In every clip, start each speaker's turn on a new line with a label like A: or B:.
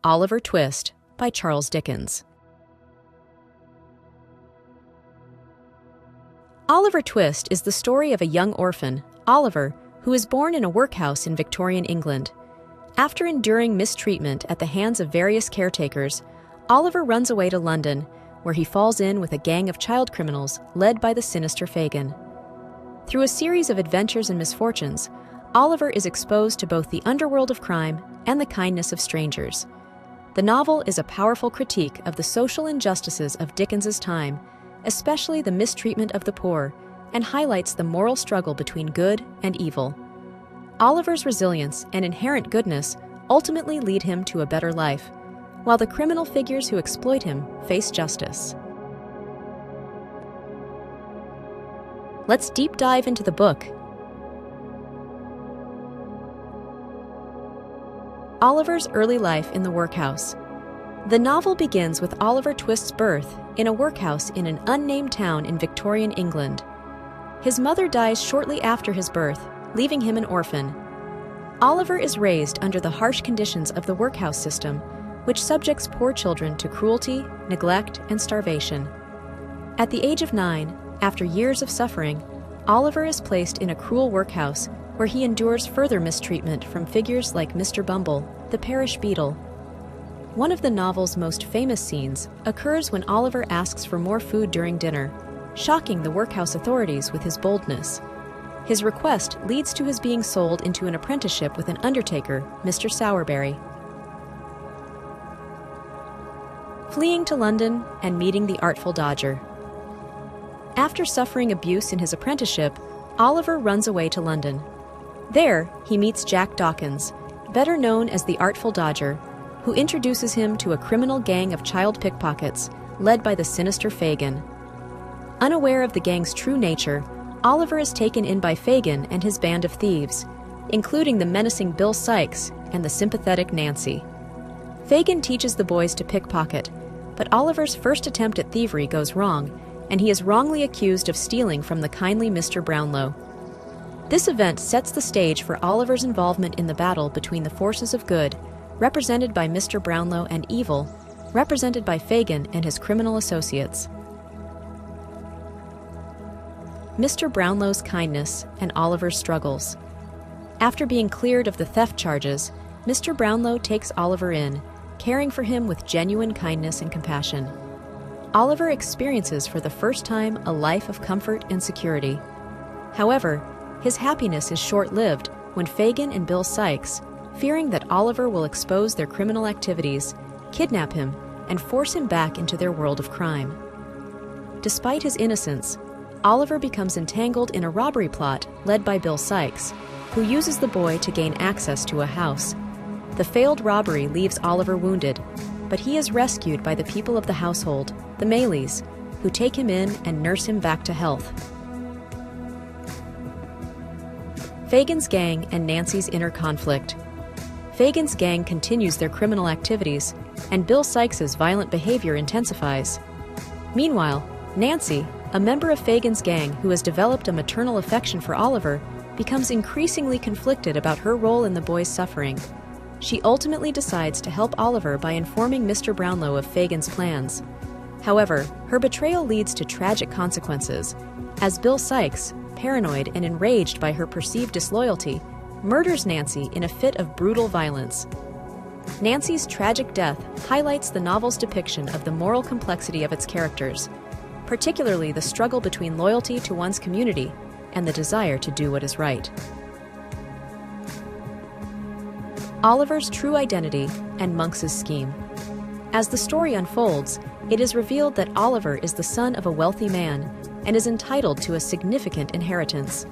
A: Oliver Twist by Charles Dickens. Oliver Twist is the story of a young orphan, Oliver, who is born in a workhouse in Victorian England. After enduring mistreatment at the hands of various caretakers, Oliver runs away to London, where he falls in with a gang of child criminals led by the sinister Fagin. Through a series of adventures and misfortunes, Oliver is exposed to both the underworld of crime and the kindness of strangers. The novel is a powerful critique of the social injustices of Dickens's time, especially the mistreatment of the poor, and highlights the moral struggle between good and evil. Oliver's resilience and inherent goodness ultimately lead him to a better life, while the criminal figures who exploit him face justice. Let's deep dive into the book. Oliver's early life in the workhouse. The novel begins with Oliver Twist's birth in a workhouse in an unnamed town in Victorian England. His mother dies shortly after his birth, leaving him an orphan. Oliver is raised under the harsh conditions of the workhouse system, which subjects poor children to cruelty, neglect, and starvation. At the age of 9, after years of suffering, Oliver is placed in a cruel workhouse where he endures further mistreatment from figures like Mr. Bumble, the parish beadle. One of the novel's most famous scenes occurs when Oliver asks for more food during dinner, shocking the workhouse authorities with his boldness. His request leads to his being sold into an apprenticeship with an undertaker, Mr. Sowerberry. Fleeing to London and meeting the artful Dodger. After suffering abuse in his apprenticeship, Oliver runs away to London. There, he meets Jack Dawkins, better known as the Artful Dodger, who introduces him to a criminal gang of child pickpockets led by the sinister Fagin. Unaware of the gang's true nature, Oliver is taken in by Fagin and his band of thieves, including the menacing Bill Sikes and the sympathetic Nancy. Fagin teaches the boys to pickpocket, but Oliver's first attempt at thievery goes wrong, and he is wrongly accused of stealing from the kindly Mr. Brownlow. This event sets the stage for Oliver's involvement in the battle between the forces of good, represented by Mr. Brownlow, and evil, represented by Fagin and his criminal associates. Mr. Brownlow's kindness and Oliver's struggles. After being cleared of the theft charges, Mr. Brownlow takes Oliver in, caring for him with genuine kindness and compassion. Oliver experiences for the first time a life of comfort and security. However, his happiness is short-lived when Fagin and Bill Sikes, fearing that Oliver will expose their criminal activities, kidnap him and force him back into their world of crime. Despite his innocence, Oliver becomes entangled in a robbery plot led by Bill Sikes, who uses the boy to gain access to a house. The failed robbery leaves Oliver wounded, but he is rescued by the people of the household, the Maylies, who take him in and nurse him back to health. Fagin's gang and Nancy's inner conflict. Fagin's gang continues their criminal activities, and Bill Sikes's violent behavior intensifies. Meanwhile, Nancy, a member of Fagin's gang who has developed a maternal affection for Oliver, becomes increasingly conflicted about her role in the boy's suffering. She ultimately decides to help Oliver by informing Mr. Brownlow of Fagin's plans. However, her betrayal leads to tragic consequences, as Bill Sikes, paranoid and enraged by her perceived disloyalty, murders Nancy in a fit of brutal violence. Nancy's tragic death highlights the novel's depiction of the moral complexity of its characters, particularly the struggle between loyalty to one's community and the desire to do what is right. Oliver's true identity and Monks's scheme. As the story unfolds, it is revealed that Oliver is the son of a wealthy man and is entitled to a significant inheritance.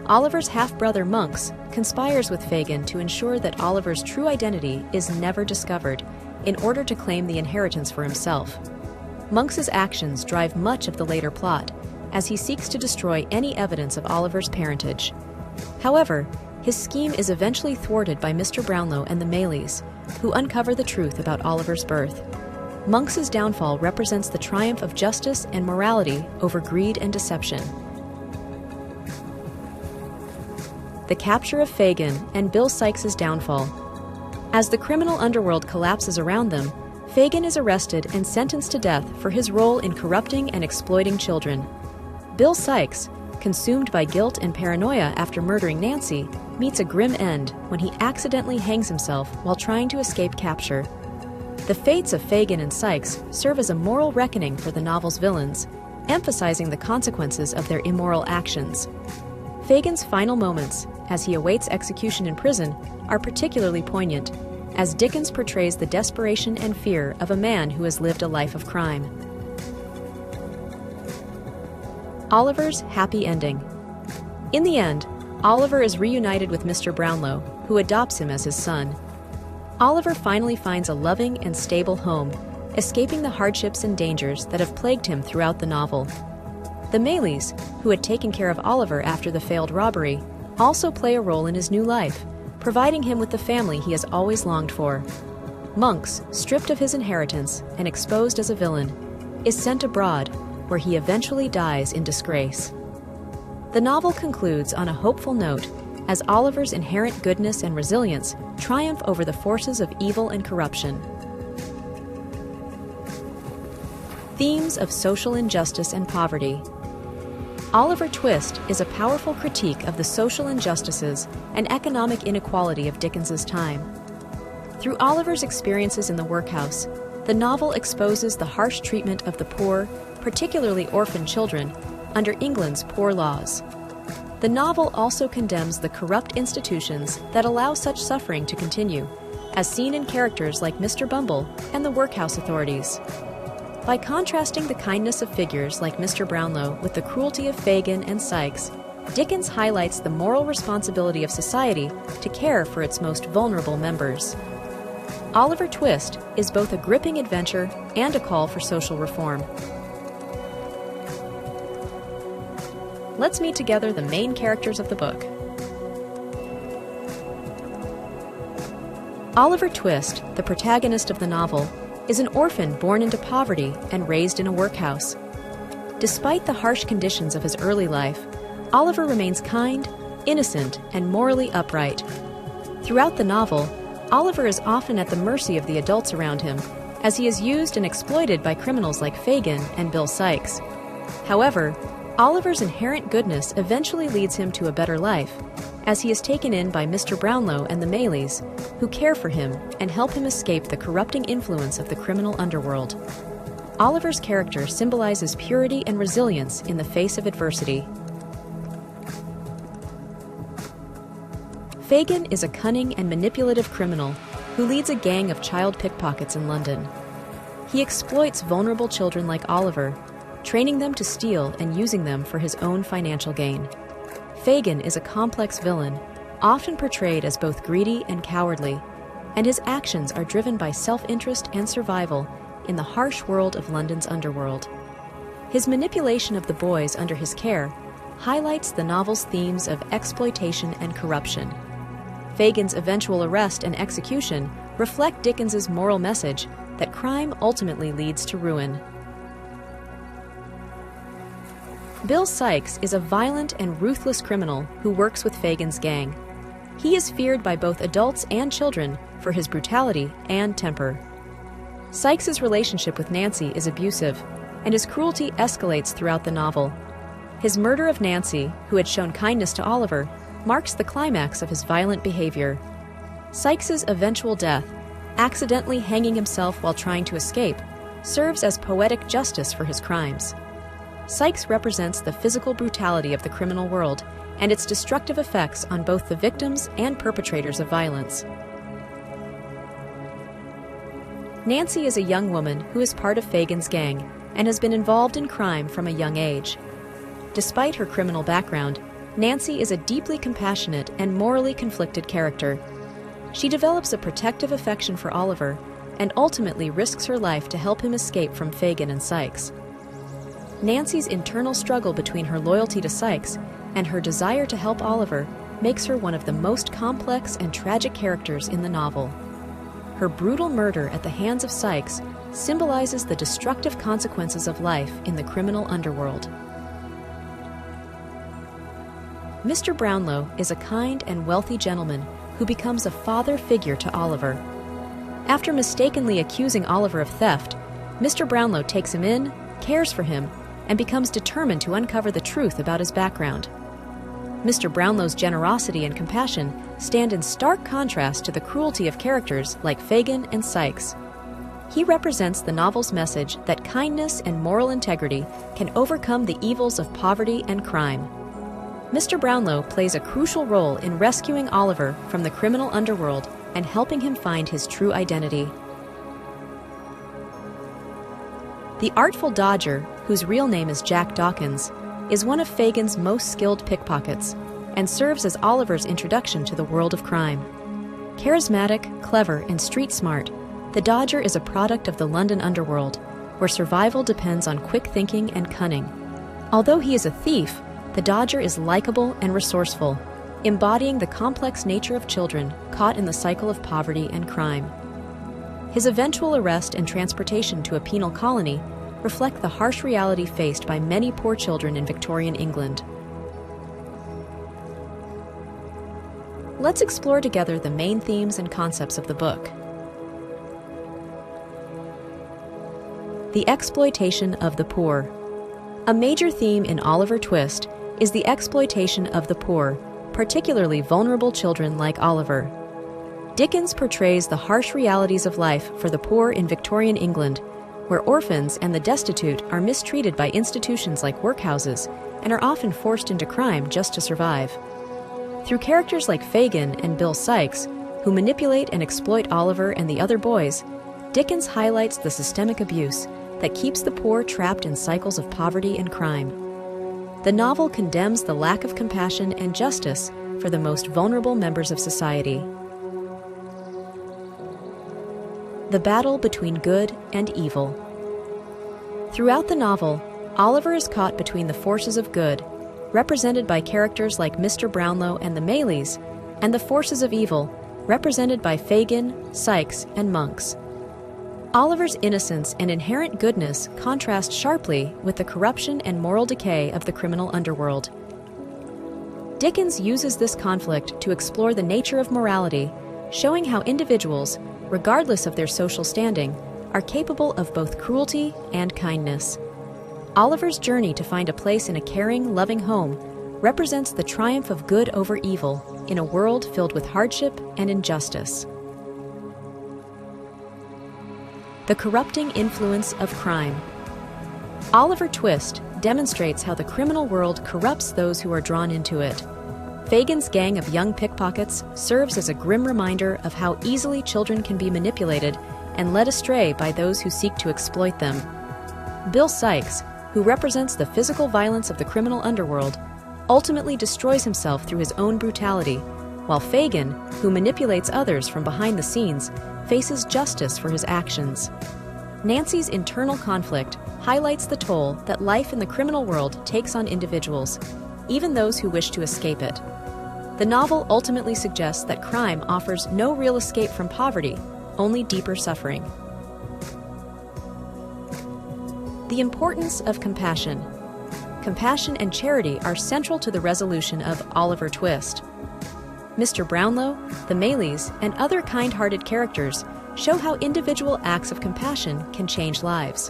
A: Oliver's half-brother Monks conspires with Fagin to ensure that Oliver's true identity is never discovered in order to claim the inheritance for himself. Monks's actions drive much of the later plot, as he seeks to destroy any evidence of Oliver's parentage. However, his scheme is eventually thwarted by Mr. Brownlow and the Maylies, who uncover the truth about Oliver's birth. Monks's downfall represents the triumph of justice and morality over greed and deception. The capture of Fagin and Bill Sikes's downfall. As the criminal underworld collapses around them, Fagin is arrested and sentenced to death for his role in corrupting and exploiting children. Bill Sikes, consumed by guilt and paranoia after murdering Nancy, meets a grim end when he accidentally hangs himself while trying to escape capture. The fates of Fagin and Sikes serve as a moral reckoning for the novel's villains, emphasizing the consequences of their immoral actions. Fagin's final moments, as he awaits execution in prison, are particularly poignant, as Dickens portrays the desperation and fear of a man who has lived a life of crime. Oliver's happy ending. In the end, Oliver is reunited with Mr. Brownlow, who adopts him as his son. Oliver finally finds a loving and stable home, escaping the hardships and dangers that have plagued him throughout the novel. The Maylies, who had taken care of Oliver after the failed robbery, also play a role in his new life, providing him with the family he has always longed for. Monks, stripped of his inheritance and exposed as a villain, is sent abroad, where he eventually dies in disgrace. The novel concludes on a hopeful note, as Oliver's inherent goodness and resilience triumph over the forces of evil and corruption. Themes of social injustice and poverty. Oliver Twist is a powerful critique of the social injustices and economic inequality of Dickens's time. Through Oliver's experiences in the workhouse, the novel exposes the harsh treatment of the poor, particularly orphan children, under England's poor laws. The novel also condemns the corrupt institutions that allow such suffering to continue, as seen in characters like Mr. Bumble and the workhouse authorities. By contrasting the kindness of figures like Mr. Brownlow with the cruelty of Fagin and Sikes, Dickens highlights the moral responsibility of society to care for its most vulnerable members. Oliver Twist is both a gripping adventure and a call for social reform. Let's meet together the main characters of the book. Oliver Twist, the protagonist of the novel, is an orphan born into poverty and raised in a workhouse. Despite the harsh conditions of his early life, Oliver remains kind, innocent, and morally upright. Throughout the novel, Oliver is often at the mercy of the adults around him, as he is used and exploited by criminals like Fagin and Bill Sikes. However, Oliver's inherent goodness eventually leads him to a better life, as he is taken in by Mr. Brownlow and the Maylies, who care for him and help him escape the corrupting influence of the criminal underworld. Oliver's character symbolizes purity and resilience in the face of adversity. Fagin is a cunning and manipulative criminal who leads a gang of child pickpockets in London. He exploits vulnerable children like Oliver, training them to steal and using them for his own financial gain. Fagin is a complex villain, often portrayed as both greedy and cowardly, and his actions are driven by self-interest and survival in the harsh world of London's underworld. His manipulation of the boys under his care highlights the novel's themes of exploitation and corruption. Fagin's eventual arrest and execution reflect Dickens's moral message that crime ultimately leads to ruin. Bill Sikes is a violent and ruthless criminal who works with Fagin's gang. He is feared by both adults and children for his brutality and temper. Sikes's relationship with Nancy is abusive, and his cruelty escalates throughout the novel. His murder of Nancy, who had shown kindness to Oliver, marks the climax of his violent behavior. Sikes's eventual death, accidentally hanging himself while trying to escape, serves as poetic justice for his crimes. Sikes represents the physical brutality of the criminal world and its destructive effects on both the victims and perpetrators of violence. Nancy is a young woman who is part of Fagin's gang and has been involved in crime from a young age. Despite her criminal background, Nancy is a deeply compassionate and morally conflicted character. She develops a protective affection for Oliver and ultimately risks her life to help him escape from Fagin and Sikes. Nancy's internal struggle between her loyalty to Sikes and her desire to help Oliver makes her one of the most complex and tragic characters in the novel. Her brutal murder at the hands of Sikes symbolizes the destructive consequences of life in the criminal underworld. Mr. Brownlow is a kind and wealthy gentleman who becomes a father figure to Oliver. After mistakenly accusing Oliver of theft, Mr. Brownlow takes him in, cares for him, and becomes determined to uncover the truth about his background. Mr. Brownlow's generosity and compassion stand in stark contrast to the cruelty of characters like Fagin and Sikes. He represents the novel's message that kindness and moral integrity can overcome the evils of poverty and crime. Mr. Brownlow plays a crucial role in rescuing Oliver from the criminal underworld and helping him find his true identity. The artful dodger, whose real name is Jack Dawkins, is one of Fagin's most skilled pickpockets and serves as Oliver's introduction to the world of crime. Charismatic, clever, and street smart, the Dodger is a product of the London underworld, where survival depends on quick thinking and cunning. Although he is a thief, the Dodger is likable and resourceful, embodying the complex nature of children caught in the cycle of poverty and crime. His eventual arrest and transportation to a penal colony reflect the harsh reality faced by many poor children in Victorian England. Let's explore together the main themes and concepts of the book. The exploitation of the poor. A major theme in Oliver Twist is the exploitation of the poor, particularly vulnerable children like Oliver. Dickens portrays the harsh realities of life for the poor in Victorian England, where orphans and the destitute are mistreated by institutions like workhouses and are often forced into crime just to survive. Through characters like Fagin and Bill Sikes, who manipulate and exploit Oliver and the other boys, Dickens highlights the systemic abuse that keeps the poor trapped in cycles of poverty and crime. The novel condemns the lack of compassion and justice for the most vulnerable members of society. The battle between good and evil. Throughout the novel, Oliver is caught between the forces of good, represented by characters like Mr. Brownlow and the Maylies, and the forces of evil, represented by Fagin, Sikes, and Monks. Oliver's innocence and inherent goodness contrast sharply with the corruption and moral decay of the criminal underworld. Dickens uses this conflict to explore the nature of morality, showing how individuals, regardless of their social standing, are capable of both cruelty and kindness. Oliver's journey to find a place in a caring, loving home represents the triumph of good over evil in a world filled with hardship and injustice. The corrupting influence of crime. Oliver Twist demonstrates how the criminal world corrupts those who are drawn into it. Fagin's gang of young pickpockets serves as a grim reminder of how easily children can be manipulated and led astray by those who seek to exploit them. Bill Sikes, who represents the physical violence of the criminal underworld, ultimately destroys himself through his own brutality, while Fagin, who manipulates others from behind the scenes, faces justice for his actions. Nancy's internal conflict highlights the toll that life in the criminal world takes on individuals, even those who wish to escape it. The novel ultimately suggests that crime offers no real escape from poverty, only deeper suffering. The importance of compassion. Compassion and charity are central to the resolution of Oliver Twist. Mr. Brownlow, the Maylies, and other kind-hearted characters show how individual acts of compassion can change lives.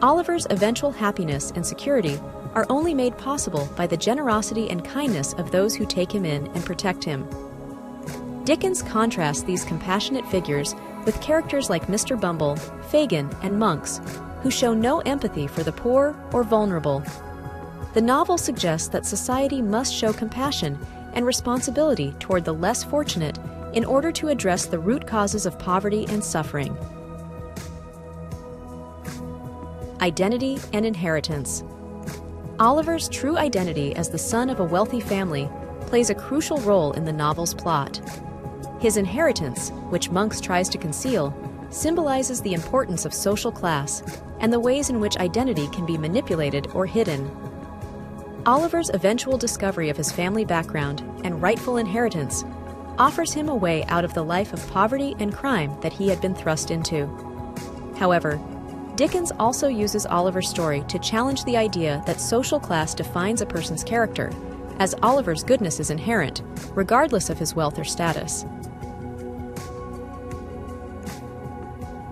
A: Oliver's eventual happiness and security are only made possible by the generosity and kindness of those who take him in and protect him. Dickens contrasts these compassionate figures with characters like Mr. Bumble, Fagin, and Monks, who show no empathy for the poor or vulnerable. The novel suggests that society must show compassion and responsibility toward the less fortunate in order to address the root causes of poverty and suffering. Identity and inheritance. Oliver's true identity as the son of a wealthy family plays a crucial role in the novel's plot. His inheritance, which Monks tries to conceal, symbolizes the importance of social class and the ways in which identity can be manipulated or hidden. Oliver's eventual discovery of his family background and rightful inheritance offers him a way out of the life of poverty and crime that he had been thrust into. However, Dickens also uses Oliver's story to challenge the idea that social class defines a person's character as Oliver's goodness is inherent, regardless of his wealth or status.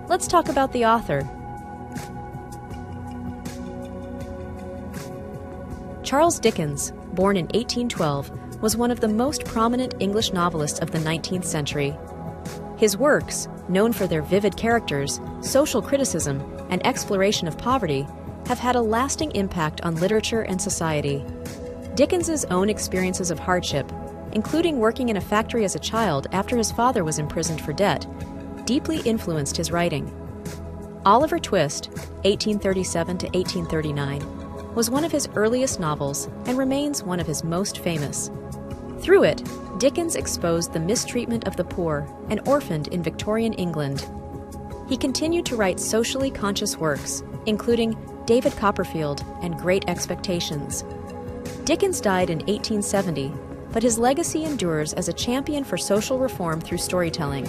A: Let's talk about the author. Charles Dickens, born in 1812, was one of the most prominent English novelists of the 19th century. His works, known for their vivid characters, social criticism, and exploration of poverty, have had a lasting impact on literature and society. Dickens's own experiences of hardship, including working in a factory as a child after his father was imprisoned for debt, deeply influenced his writing. Oliver Twist, 1837 to 1839, was one of his earliest novels and remains one of his most famous. Through it, Dickens exposed the mistreatment of the poor and orphaned in Victorian England. He continued to write socially conscious works, including David Copperfield and Great Expectations. Dickens died in 1870, but his legacy endures as a champion for social reform through storytelling.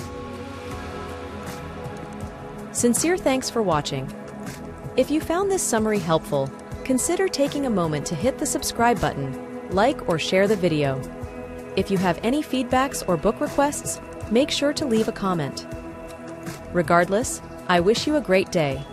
A: Sincere thanks for watching. If you found this summary helpful, consider taking a moment to hit the subscribe button, like or share the video. If you have any feedbacks or book requests, make sure to leave a comment. Regardless, I wish you a great day.